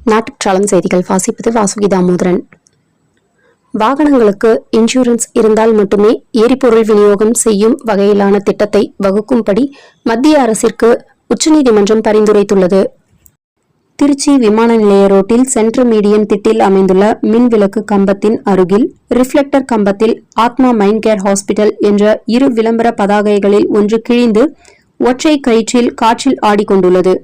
நாட்டுச்சாளன் செய்திகள் வாசிப்பது வாசுகி தாமோதரன். வாகனங்களுக்கு இன்சூரன்ஸ் இருந்தால் மட்டுமே எரிபொருள் விநியோகம் செய்யும் வகையிலான திட்டத்தை வகுக்கும்படி மத்திய அரசிற்கு உச்சநீதிமன்றம் பரிந்துரைத்துள்ளது. திருச்சி விமான நிலைய ரோட்டில் சென்ட்ரல் மீடியன் திட்டில் அமைந்துள்ள மின் விளக்கு கம்பத்தின் அருகில் ரிஃப்ளெக்டர் கம்பத்தில் ஆத்மா மைண்ட் கேர் ஹாஸ்பிட்டல் என்ற இரு விளம்பர பதாகைகளில் ஒன்று கிழிந்து ஒற்றை கயிற்றில் காற்றில் ஆடிக்கொண்டுள்ளது.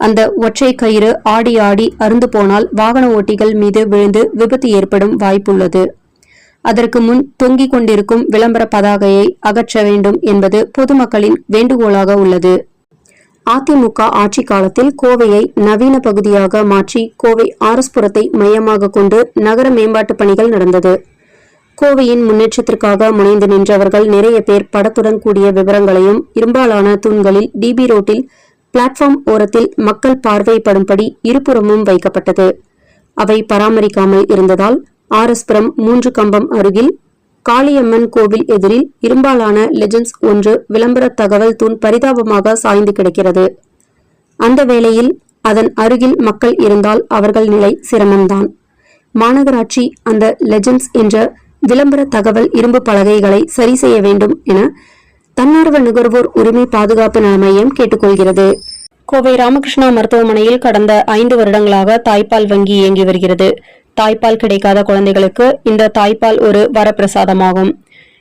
அந்த ஒற்றை கயிறு ஆடி ஆடி அருந்து போனால் வாகன ஓட்டிகள் மீது விழுந்து விபத்து ஏற்படும் வாய்ப்புள்ளது. அதற்கு முன் தொங்கிக் கொண்டிருக்கும் விளம்பர பதாகையை அகற்ற வேண்டும் என்பது பொதுமக்களின் வேண்டுகோளாக உள்ளது. அதிமுக ஆட்சி காலத்தில் கோவையை நவீன பகுதியாக மாற்றி கோவை ஆர்எஸ்புரத்தை மையமாக கொண்டு நகர மேம்பாட்டு பணிகள் நடந்தது. கோவையின் முன்னேற்றத்திற்காக முனைந்து நின்றவர்கள் நிறைய பேர் படத்துடன் கூடிய விவரங்களையும் இரும்பாலான தூண்களில் டிபி ரோட்டில் பிளாட்ஃபார்ம் ஓரத்தில் மக்கள் பார்வைப்படும்படி இருபுறமும் வைக்கப்பட்டது. அவை பராமரிக்காமல் இருந்ததால் ஆர்எஸ்புரம் 3 கம்பம் அருகில் காளியம்மன் கோவில் எதிரில் இரும்பாலான லெஜண்ட்ஸ் ஒன்று விளம்பர தகவல் தூண் பரிதாபமாக சாய்ந்து கிடக்கிறது. அந்த வேளையில் அதன் அருகில் மக்கள் இருந்தால் அவர்கள் நிலை சிரமம்தான். மாநகராட்சி அந்த லெஜண்ட்ஸ் என்ற விளம்பர தகவல் இரும்பு பலகைகளை சரி செய்ய வேண்டும் என தன்னார்வ நுகர்வோர் உரிமை பாதுகாப்பு நல மையம் கேட்டுக்கொள்கிறது. கோவை ராமகிருஷ்ணா மருத்துவமனையில் கடந்த 5 வருடங்களாக தாய்ப்பால் வங்கி இயங்கி வருகிறது. தாய்ப்பால் கிடைக்காத குழந்தைகளுக்கு இந்த தாய்ப்பால் ஒரு வரப்பிரசாதமாகும்.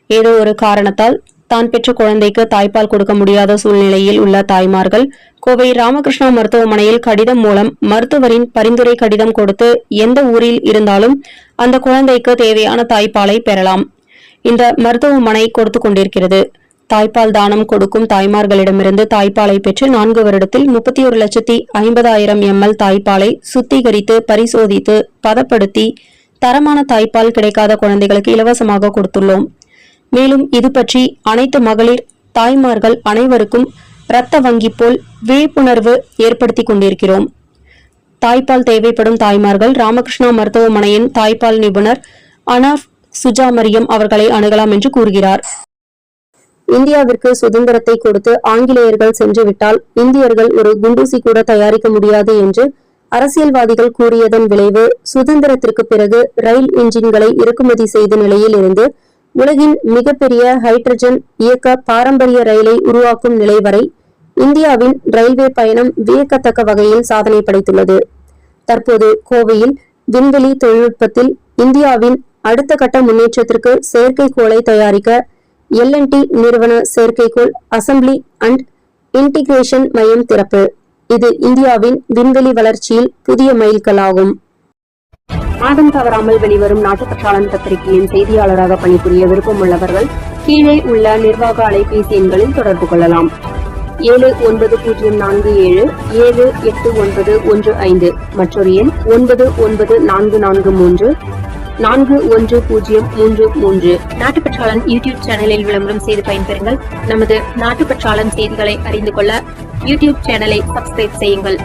ஏதோ ஒரு காரணத்தால் தான் பெற்ற குழந்தைக்கு தாய்ப்பால் கொடுக்க முடியாத சூழ்நிலையில் உள்ள தாய்மார்கள் கோவை ராமகிருஷ்ணா மருத்துவமனையில் கடிதம் மூலம் மருத்துவரின் பரிந்துரை கடிதம் கொடுத்து எந்த ஊரில் இருந்தாலும் அந்த குழந்தைக்கு தேவையான தாய்ப்பாலை பெறலாம். இந்த மருத்துவமனை கொடுத்து கொண்டிருக்கிறது. தாய்ப்பால் தானம் கொடுக்கும் தாய்மார்களிடமிருந்து தாய்ப்பாலை பெற்று 4 வருடத்தில் 31,50,000 ml தாய்ப்பாலை சுத்திகரித்து பரிசோதித்து பதப்படுத்தி தரமான தாய்ப்பால் கிடைக்காத குழந்தைகளுக்கு இலவசமாக கொடுத்துள்ளோம். மேலும் இது பற்றி அனைத்து மகளிர் தாய்மார்கள் அனைவருக்கும் இரத்த வங்கி போல் விழிப்புணர்வு ஏற்படுத்தி கொண்டிருக்கிறோம். தாய்ப்பால் தேவைப்படும் தாய்மார்கள் ராமகிருஷ்ணா மருத்துவமனையின் தாய்ப்பால் நிபுணர் அனாஃப் சுஜா மரியம் அவர்களை அணுகலாம் என்று கூறுகிறார். இந்தியாவிற்கு சுதந்திரத்தை கொடுத்து ஆங்கிலேயர்கள் சென்றுவிட்டால் இந்தியர்கள் ஒரு குண்டூசி கூட தயாரிக்க முடியாது என்று அரசியல்வாதிகள் கூறியதன் விளைவு சுதந்திரத்திற்கு பிறகு ரயில் இன்ஜின்களை இறக்குமதி செய்த நிலையில் இருந்து உலகின் மிகப்பெரிய ஹைட்ரஜன் இயக்க பாரம்பரிய ரயிலை உருவாக்கும் நிலை வரை இந்தியாவின் ரயில்வே பயணம் வியக்கத்தக்க வகையில் சாதனை படைத்துள்ளது. தற்போது கோவையில் விண்வெளி தொழில்நுட்பத்தில் இந்தியாவின் அடுத்த கட்ட முன்னேற்றத்திற்கு செயற்கைக்கோளை தயாரிக்க L&T நிறுவன செயற்கைக்கோள் அசம்பிளி அண்ட் இன்டிகிரேஷன் மையம் திறப்பு. இது இந்தியாவின் விண்வெளி வளர்ச்சியில் புதிய மைல்கல்லாகும். மாதம் தவறாமல் வெளிவரும் நாட்டுப்பற்றாளன் பத்திரிகையின் செய்தியாளராக பணிபுரிய விருப்பமுள்ளவர்கள் கீழே உள்ள நிர்வாக அலைபேசி எண்களில் தொடர்பு கொள்ளலாம். 7904478915 மற்றொரு எண் 994434 4103. நாட்டுப்பற்றாளன் யூடியூப் சேனலில் விளம்பரம் செய்து பயன்பெறுங்கள். நமது நாட்டுப்பற்றாளன் செய்திகளை அறிந்து கொள்ள யூடியூப் சேனலை சப்ஸ்கிரைப் செய்யுங்கள்.